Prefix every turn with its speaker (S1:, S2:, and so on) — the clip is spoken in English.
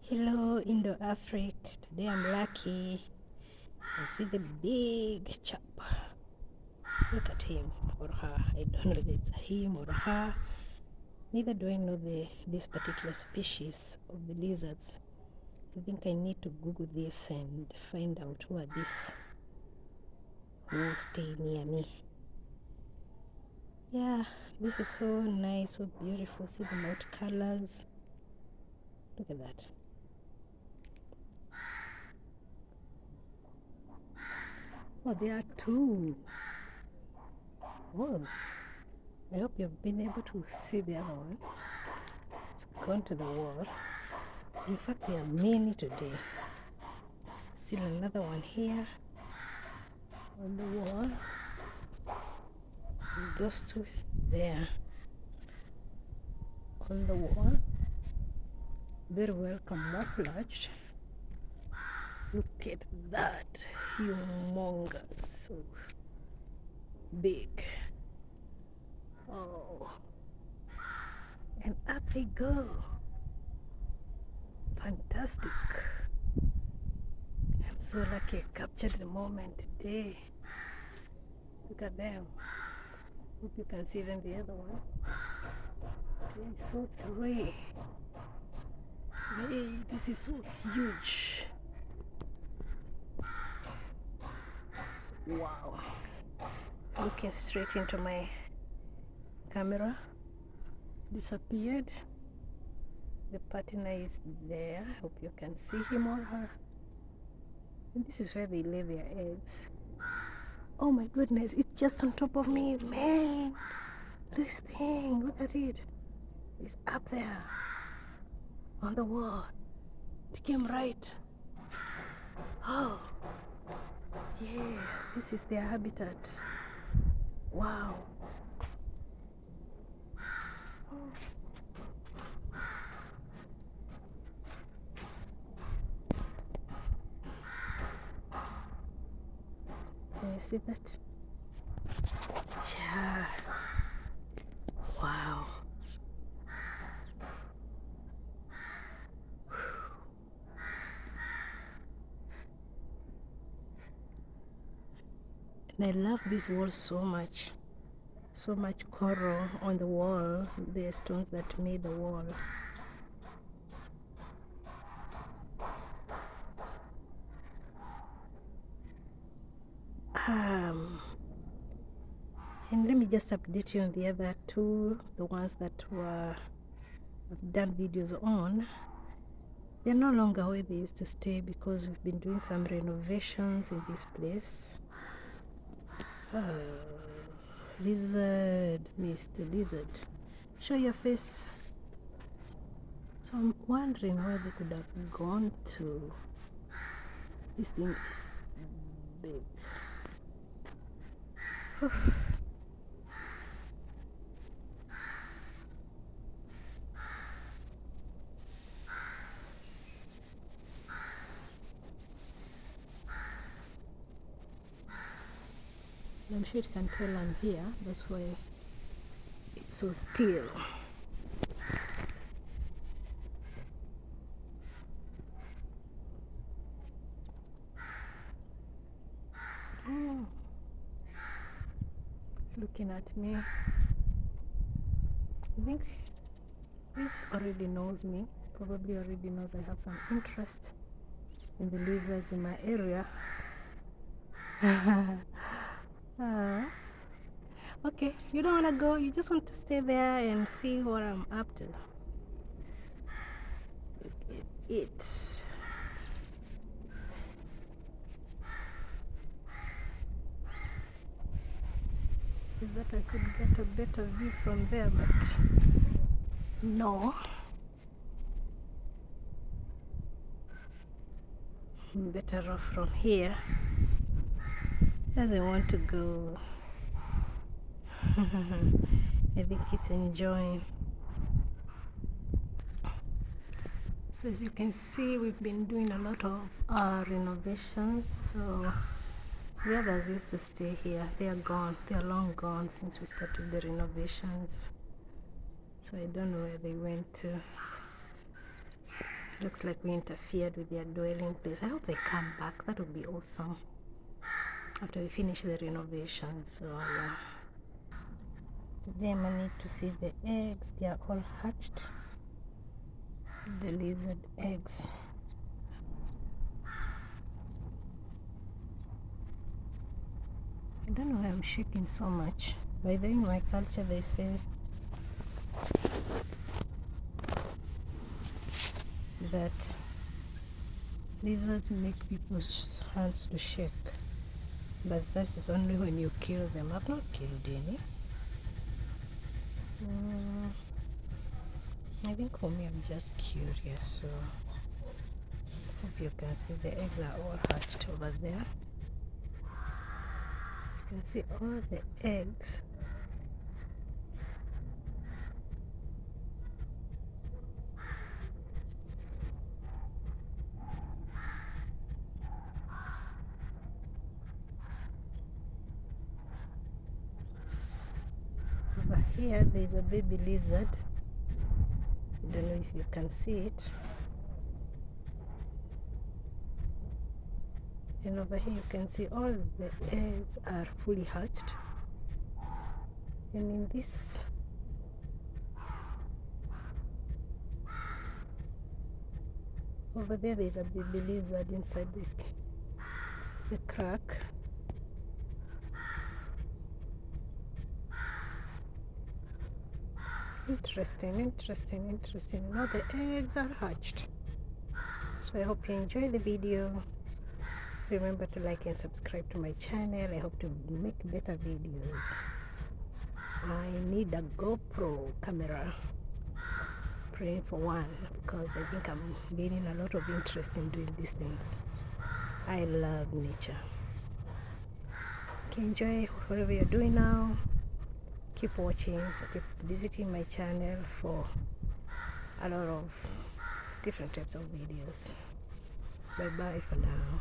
S1: Hello, Indo-Africa. Today I'm lucky. I see the big chap. Look at him or her. I don't know if it's a him or a her. Neither do I know this particular species of the lizards. I think I need to Google this and find out who are these who stay near me. Yeah, this is so nice, so beautiful. See the multicolors. Look at that. Oh, there are two. Oh, I hope you've been able to see the other one. It's gone to the wall. In fact, there are many today. Still another one here on the wall. And those two there on the wall. Very well camouflaged. Look at that. Humongous. So big. Oh. And up they go. Fantastic. I'm so lucky I captured the moment today. Look at them. Hope you can see them, the other one. Okay, so three. Hey, this is so huge. Wow. Looking straight into my camera. Disappeared. The partner is there. Hope you can see him or her. And this is where they lay their eggs. Oh my goodness, it's just on top of me, man. This thing, look at it. It's up there on the wall. It came right. Oh, yeah, this is their habitat. Wow. Can you see that? Yeah. Wow. And I love this wall so much. So much coral on the wall, the stones that made the wall. And let me just update you on the other two, the ones that I've done videos on. They're no longer where they used to stay because we've been doing some renovations in this place. Lizard, Mr. Lizard, show your face. So I'm wondering where they could have gone to. This thing is big. I'm sure it can tell I'm here. That's why it's so still. Oh, looking at me. I think this already knows me. Probably already knows I have some interest in the lizards in my area. Okay, you don't want to go. You just want to stay there and see what I'm up to. Look at it. Is that I could get a better view from there, but no. Better off from here. Doesn't want to go. I think it's enjoying. So as you can see, we've been doing a lot of renovations. So the others used to stay here. They are gone. They are long gone since we started the renovations. So I don't know where they went to. Looks like we interfered with their dwelling place. I hope they come back. That would be awesome after we finish the renovation. So yeah, today I need to see the eggs. They are all hatched, the lizard eggs. I don't know why I'm shaking so much. By the way, in my culture they say that lizards make people's hands to shake, but that is only when you kill them. I've not killed any. I think for me I'm just curious, so hope you can see the eggs are all hatched over there. You can see all the eggs. Over here there's a baby lizard. I don't know if you can see it. And over here you can see all the eggs are fully hatched. And in this over there's a baby lizard inside the crack. Interesting. Now the eggs are hatched. So I hope you enjoy the video. Remember to like and subscribe to my channel. I hope to make better videos. I need a GoPro camera. Praying for one, because I think I'm gaining a lot of interest in doing these things. I love nature. Okay, enjoy whatever you're doing now. Keep watching, keep visiting my channel for a lot of different types of videos. Bye bye for now.